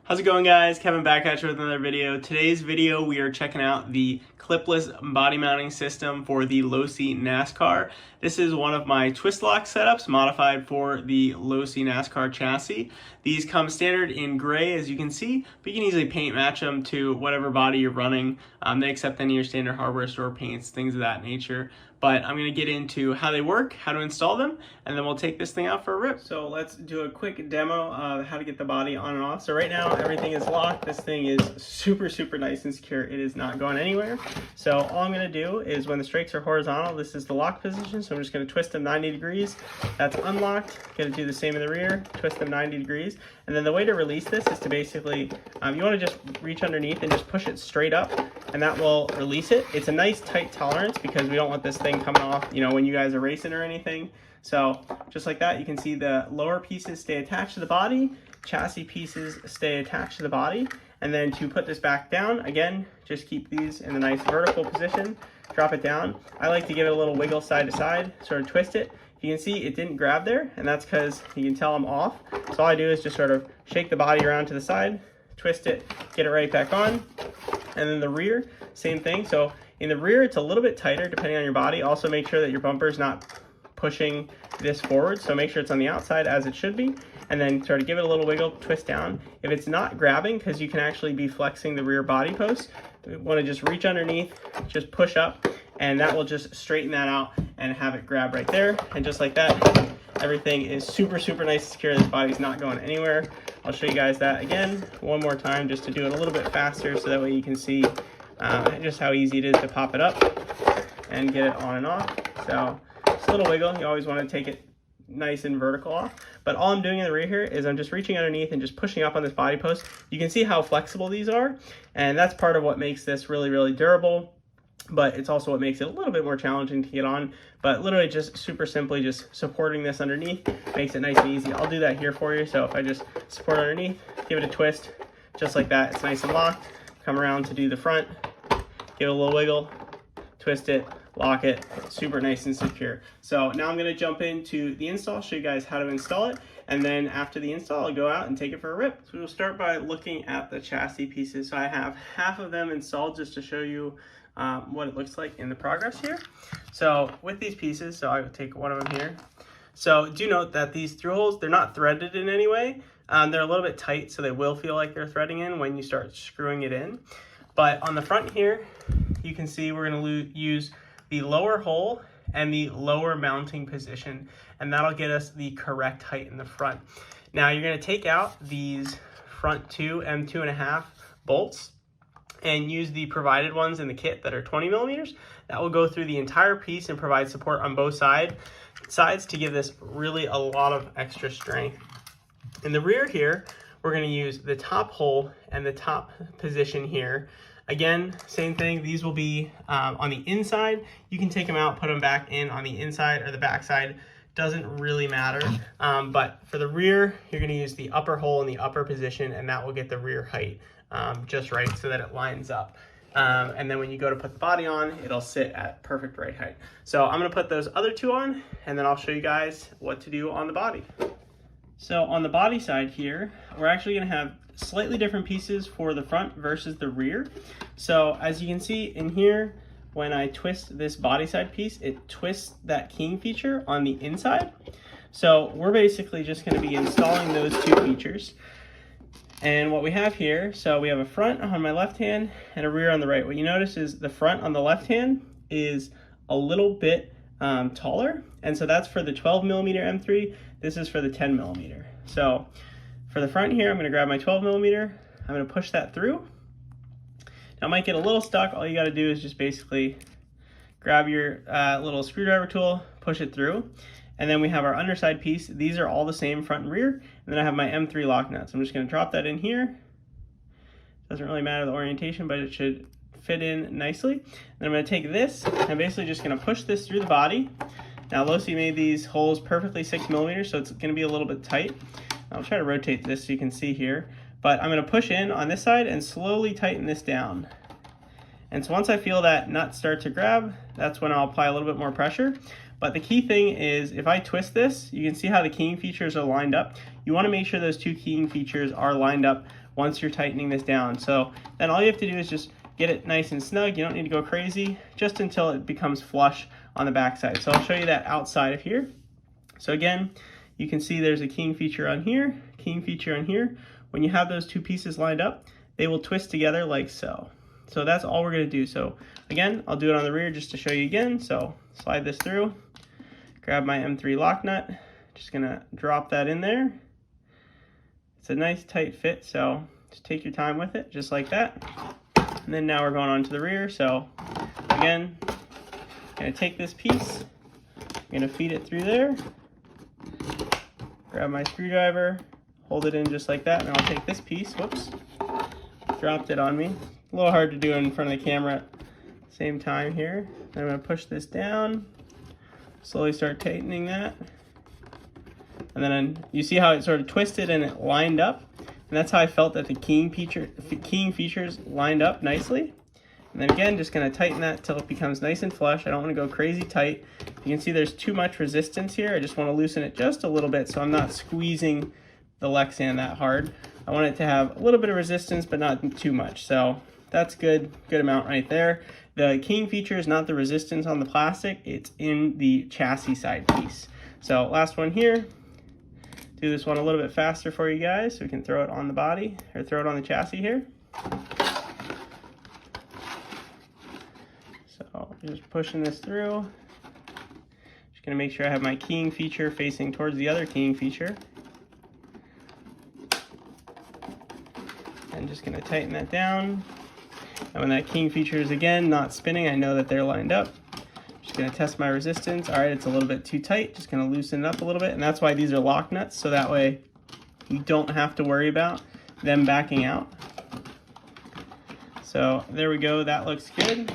How's it going, guys? Kevin back at you with another video. Today's video we are checking out the clipless body mounting system for the Losi Nascar. This is one of my twist lock setups modified for the Losi Nascar chassis. These come standard in gray, as you can see, but you can easily paint match them to whatever body you're running. They accept any of your standard hardware store paints, things of that nature. But I'm going to get into how they work, how to install them, and then we'll take this thing out for a rip. So let's do a quick demo of how to get the body on and off. So right now everything is locked. This thing is super nice and secure. It is not going anywhere. So all I'm going to do is when the strakes are horizontal, this is the lock position. So I'm just going to twist them 90 degrees. That's unlocked. Going to do the same in the rear, twist them 90 degrees. And then the way to release this is to basically, you want to just reach underneath and just push it straight up, and that will release it. It's a nice tight tolerance because we don't want this thing coming off, when you guys are racing or anything. So just like that, you can see the lower pieces stay attached to the body, chassis pieces stay attached to the body. And then to put this back down, again, just keep these in a nice vertical position, drop it down. I like to give it a little wiggle side to side, sort of twist it. You can see it didn't grab there, and that's because you can tell I'm off. So all I do is just sort of shake the body around to the side, twist it, get it right back on. And then the rear, same thing. So in the rear, it's a little bit tighter depending on your body. Also make sure that your bumper's not pushing this forward. So make sure it's on the outside as it should be. And then sort of give it a little wiggle, twist down. If it's not grabbing, because you can actually be flexing the rear body post, you want to just reach underneath, just push up, and that will just straighten that out and have it grab right there. And just like that, everything is super nice and secure. This body's not going anywhere. I'll show you guys that again one more time just to do it a little bit faster so that way you can see just how easy it is to pop it up and get it on and off. So just a little wiggle. You always want to take it nice and vertical off. But all I'm doing in the rear here is I'm just reaching underneath and just pushing up on this body post. You can see how flexible these are, and that's part of what makes this really durable. But it's also what makes it a little bit more challenging to get on. But literally just super simply just supporting this underneath makes it nice and easy. I'll do that here for you. So if I just support underneath, give it a twist, just like that, it's nice and locked. Come around to do the front, give it a little wiggle, twist it, lock it, super nice and secure. So now I'm going to jump into the install, show you guys how to install it, and then after the install I'll go out and take it for a rip. So we'll start by looking at the chassis pieces. So I have half of them installed just to show you what it looks like in the progress here. So with these pieces, so I will take one of them here. So do note that these through holes, they're not threaded in any way. They're a little bit tight, so they will feel like they're threading in when you start screwing it in. But on the front here, you can see we're going to use the lower hole and the lower mounting position, and that'll get us the correct height in the front. Now you're going to take out these front two M2.5 bolts and use the provided ones in the kit that are 20 millimeters. That will go through the entire piece and provide support on both sides to give this really a lot of extra strength. In the rear here, we're going to use the top hole and the top position here. Again, same thing. These will be on the inside. You can take them out, put them back in on the inside or the back side. Doesn't really matter. But for the rear, you're going to use the upper hole in the upper position, and that will get the rear height just right so that it lines up. And then when you go to put the body on, it'll sit at perfect right height. So I'm going to put those other two on, and then I'll show you guys what to do on the body. So on the body side here, we're actually going to have slightly different pieces for the front versus the rear. So as you can see in here, when I twist this body side piece, it twists that keying feature on the inside. So we're basically just going to be installing those two features. And what we have here, so we have a front on my left hand and a rear on the right. What you notice is the front on the left hand is a little bit taller, and so that's for the 12 millimeter M3. This is for the 10 millimeter. So for the front here, I'm going to grab my 12 millimeter. I'm going to push that through. Now it might get a little stuck. All you got to do is just basically grab your little screwdriver tool, push it through. And then we have our underside piece. These are all the same front and rear. And then I have my M3 lock nut. So I'm just going to drop that in here. Doesn't really matter the orientation, but it should fit in nicely. Then I'm going to take this, and I'm basically just going to push this through the body. Now Losi made these holes perfectly 6 millimeters, so it's going to be a little bit tight. I'll try to rotate this so you can see here. But I'm going to push in on this side and slowly tighten this down. And so once I feel that nut start to grab, that's when I'll apply a little bit more pressure. But the key thing is, if I twist this, you can see how the keying features are lined up. You want to make sure those two keying features are lined up once you're tightening this down. So then all you have to do is just get it nice and snug. You don't need to go crazy, just until it becomes flush on the back side. So I'll show you that outside of here. So again, you can see there's a keying feature on here, keying feature on here. When you have those two pieces lined up, they will twist together like so. So that's all we're gonna do. So again, I'll do it on the rear just to show you again. So slide this through, grab my M3 lock nut, just gonna drop that in there. It's a nice tight fit, so just take your time with it, just like that. And then now we're going on to the rear. So again, I'm gonna take this piece, I'm gonna feed it through there, grab my screwdriver, hold it in just like that, and I'll take this piece, whoops, dropped it on me. A little hard to do in front of the camera at the same time here. And I'm gonna push this down, slowly start tightening that. And then you see how it sort of twisted and it lined up? And that's how I felt that the keying features lined up nicely. And then again, just gonna tighten that till it becomes nice and flush. I don't wanna go crazy tight. You can see there's too much resistance here. I just wanna loosen it just a little bit so I'm not squeezing the Lexan that hard. I want it to have a little bit of resistance, but not too much. So that's good amount right there. The keying feature is not the resistance on the plastic, it's in the chassis side piece. So last one here. Do this one a little bit faster for you guys so we can throw it on the body, or throw it on the chassis here. So just pushing this through. Just gonna make sure I have my keying feature facing towards the other keying feature. And just gonna tighten that down. And when that keying feature is again not spinning, I know that they're lined up. Just gonna test my resistance. All right, it's a little bit too tight. Just gonna loosen it up a little bit. And that's why these are lock nuts, so that way you don't have to worry about them backing out. So there we go, that looks good.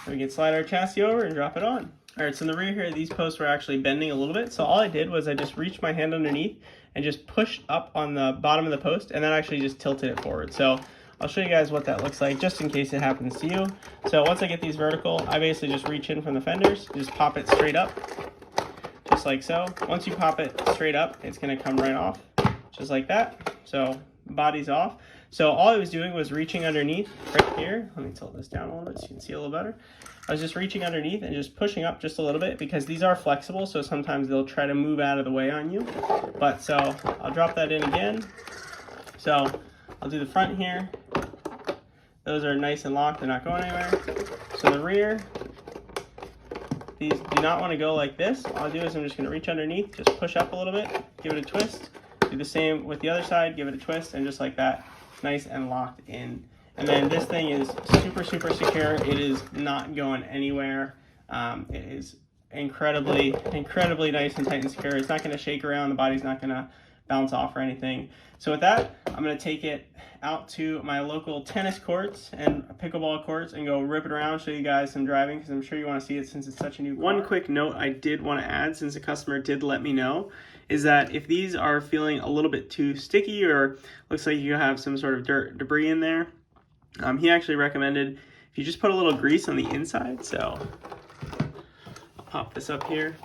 So we can slide our chassis over and drop it on. All right, so in the rear here, these posts were actually bending a little bit. So all I did was I just reached my hand underneath and just pushed up on the bottom of the post, and that actually just tilted it forward. So I'll show you guys what that looks like just in case it happens to you. So once I get these vertical, I basically just reach in from the fenders, just pop it straight up, just like so. Once you pop it straight up, it's gonna come right off, just like that. So body's off. So all I was doing was reaching underneath right here. Let me tilt this down a little bit so you can see a little better. I was just reaching underneath and just pushing up just a little bit because these are flexible, so sometimes they'll try to move out of the way on you. But so I'll drop that in again. So I'll do the front here. Those are nice and locked, they're not going anywhere. So the rear, these do not want to go like this. All I do is I'm just gonna reach underneath, just push up a little bit, give it a twist. Do the same with the other side, give it a twist, and just like that, nice and locked in. And then this thing is super secure. It is not going anywhere. It is incredibly nice and tight and secure. It's not gonna shake around, the body's not gonna bounce off or anything. So with that, I'm gonna take it out to my local tennis courts and pickleball courts and go rip it around, show you guys some driving, because I'm sure you wanna see it since it's such a new car. One quick note I did wanna add, since the customer did let me know, is that if these are feeling a little bit too sticky or looks like you have some sort of dirt, debris in there, he actually recommended if you just put a little grease on the inside. So I'll pop this up here.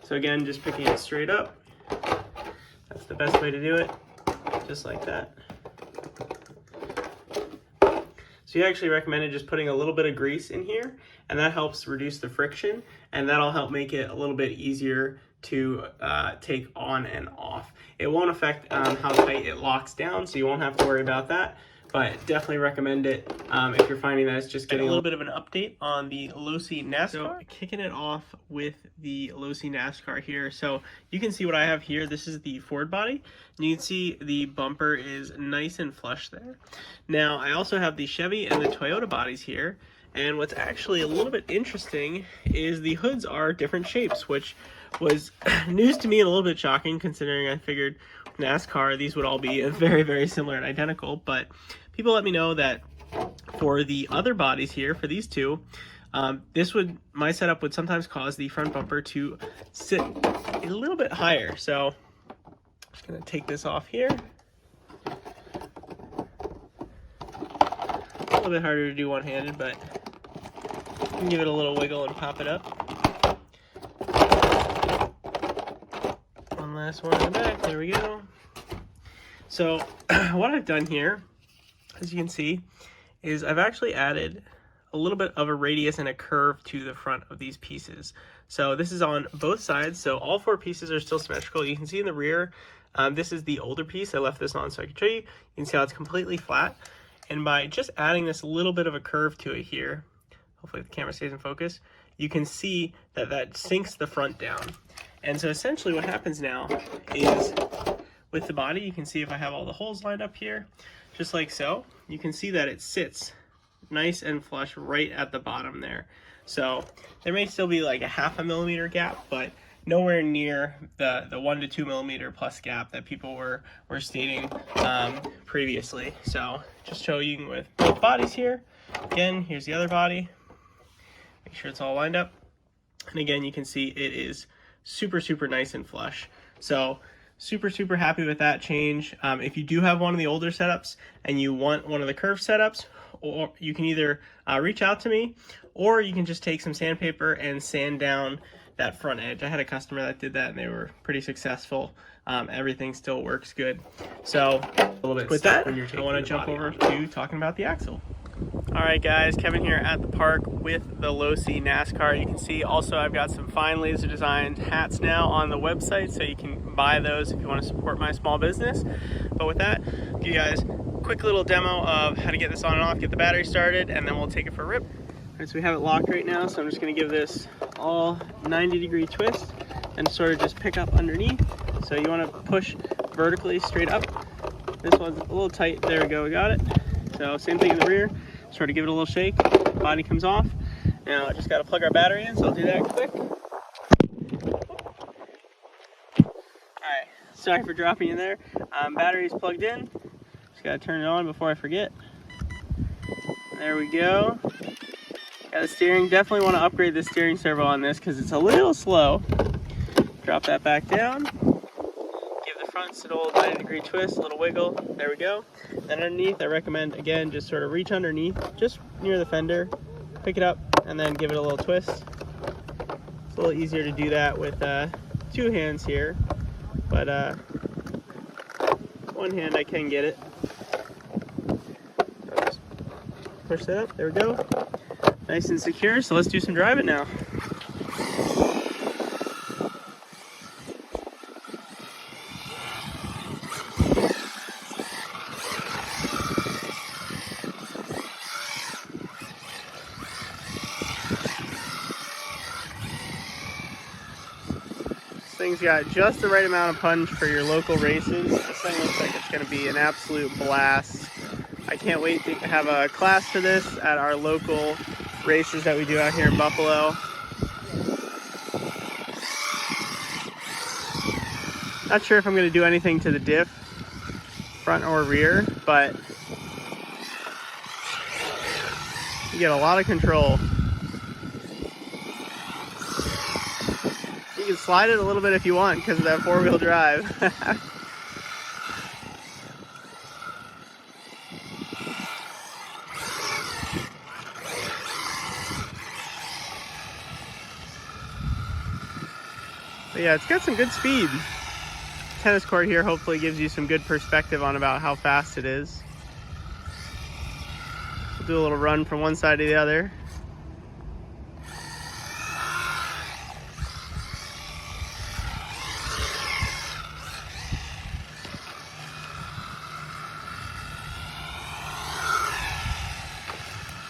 So again, just picking it straight up. That's the best way to do it, just like that. So he actually recommended just putting a little bit of grease in here, and that helps reduce the friction, and that'll help make it a little bit easier to take on and off. It won't affect how tight it locks down, so you won't have to worry about that, but definitely recommend it if you're finding that it's just getting a little bit of an update on the Losi Nascar. So kicking it off with the Losi Nascar here. So you can see what I have here. This is the Ford body. And you can see the bumper is nice and flush there. Now I also have the Chevy and the Toyota bodies here. And what's actually a little bit interesting is the hoods are different shapes, which was news to me and a little bit shocking considering I figured NASCAR, these would all be very similar and identical. But people let me know that for the other bodies here, for these two, my setup would sometimes cause the front bumper to sit a little bit higher. So I'm just gonna take this off here. A little bit harder to do one-handed, but Give it a little wiggle and pop it up. One last one in the back. There we go. So what I've done here, as you can see, is I've actually added a little bit of a radius and a curve to the front of these pieces. So this is on both sides, so all 4 pieces are still symmetrical. You can see in the rear, this is the older piece. I left this on so I could show you. You can see how it's completely flat. And by just adding this little bit of a curve to it here, hopefully the camera stays in focus, you can see that that sinks the front down. And so essentially what happens now is with the body, you can see if I have all the holes lined up here, just like so, you can see that it sits nice and flush right at the bottom there. So there may still be like a 0.5 millimeter gap, but nowhere near the 1 to 2 millimeter plus gap that people were stating previously. So just showing with both bodies here. Again, here's the other body. Make sure it's all lined up. And again, you can see it is super, super nice and flush. So super, super happy with that change. If you do have one of the older setups and you want one of the curved setups, or you can either reach out to me, or you can just take some sandpaper and sand down that front edge. I had a customer that did that and they were pretty successful. Everything still works good. So with that, I want to jump over to talking about the axle. All right guys, Kevin here at the park with the Losi Nascar. You can see also I've got some fine laser designed hats now on the website, so you can buy those if you want to support my small business. But with that, I'll give you guys a quick little demo of how to get this on and off, get the battery started, and then we'll take it for a rip. All right, so we have it locked right now, so I'm just going to give this all 90-degree twist and sort of just pick up underneath. So you want to push vertically straight up. This one's a little tight. There we go, we got it. So same thing in the rear. Sort of give it a little shake, body comes off. Now I just got to plug our battery in, so I'll do that quick. Alright, sorry for dropping you there. Battery's plugged in. Just got to turn it on before I forget. There we go. Got the steering. Definitely want to upgrade the steering servo on this because it's a little slow. Drop that back down. Give the front a little 90-degree twist, a little wiggle. There we go. Then underneath, I recommend, again, just sort of reach underneath, just near the fender, pick it up, and then give it a little twist. It's a little easier to do that with 2 hands here, but one hand I can get it. Just push that up, there we go. Nice and secure, so let's do some driving now. Thing's got just the right amount of punch for your local races. This thing looks like it's going to be an absolute blast. I can't wait to have a class for this at our local races that we do out here in Buffalo. Not sure if I'm going to do anything to the diff, front or rear, but you get a lot of control. You can slide it a little bit if you want because of that 4-wheel drive. But yeah, it's got some good speed. Tennis court here hopefully gives you some good perspective on about how fast it is. We'll do a little run from one side to the other.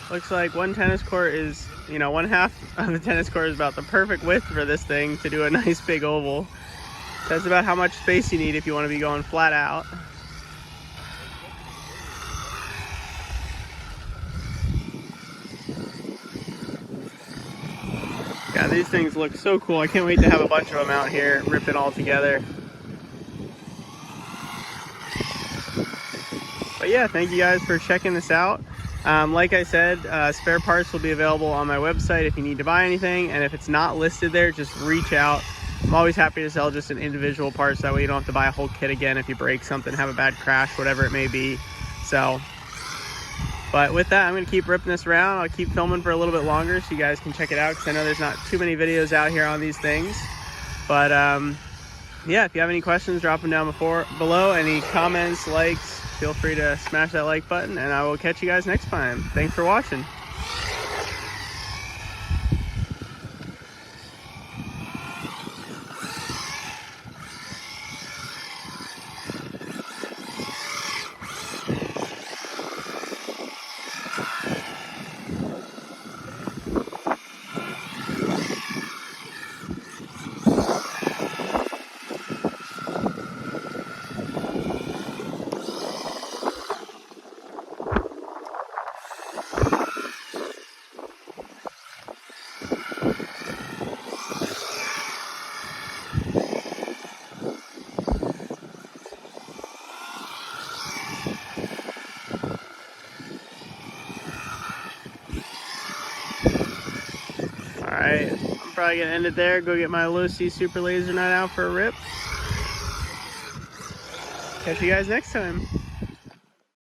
Looks like one tennis court is, you know, 1/2 of the tennis court is about the perfect width for this thing to do a nice big oval. That's about how much space you need if you want to be going flat out. Yeah, these things look so cool. I can't wait to have a bunch of them out here, rip it all together. But yeah, thank you guys for checking this out. Like I said, spare parts will be available on my website if you need to buy anything, and if it's not listed there, just reach out. I'm always happy to sell just an individual parts, that way you don't have to buy a whole kit again if you break something, have a bad crash, whatever it may be. So But with that, I'm going to keep ripping this around. I'll keep filming for a little bit longer so you guys can check it out, because I know there's not too many videos out here on these things. But yeah, if you have any questions, drop them down below. Any comments, likes, feel free to smash that like button, and I will catch you guys next time. Thanks for watching. Alright, I'm probably going to end it there. Go get my Losi super laser nut out for a rip. Catch you guys next time.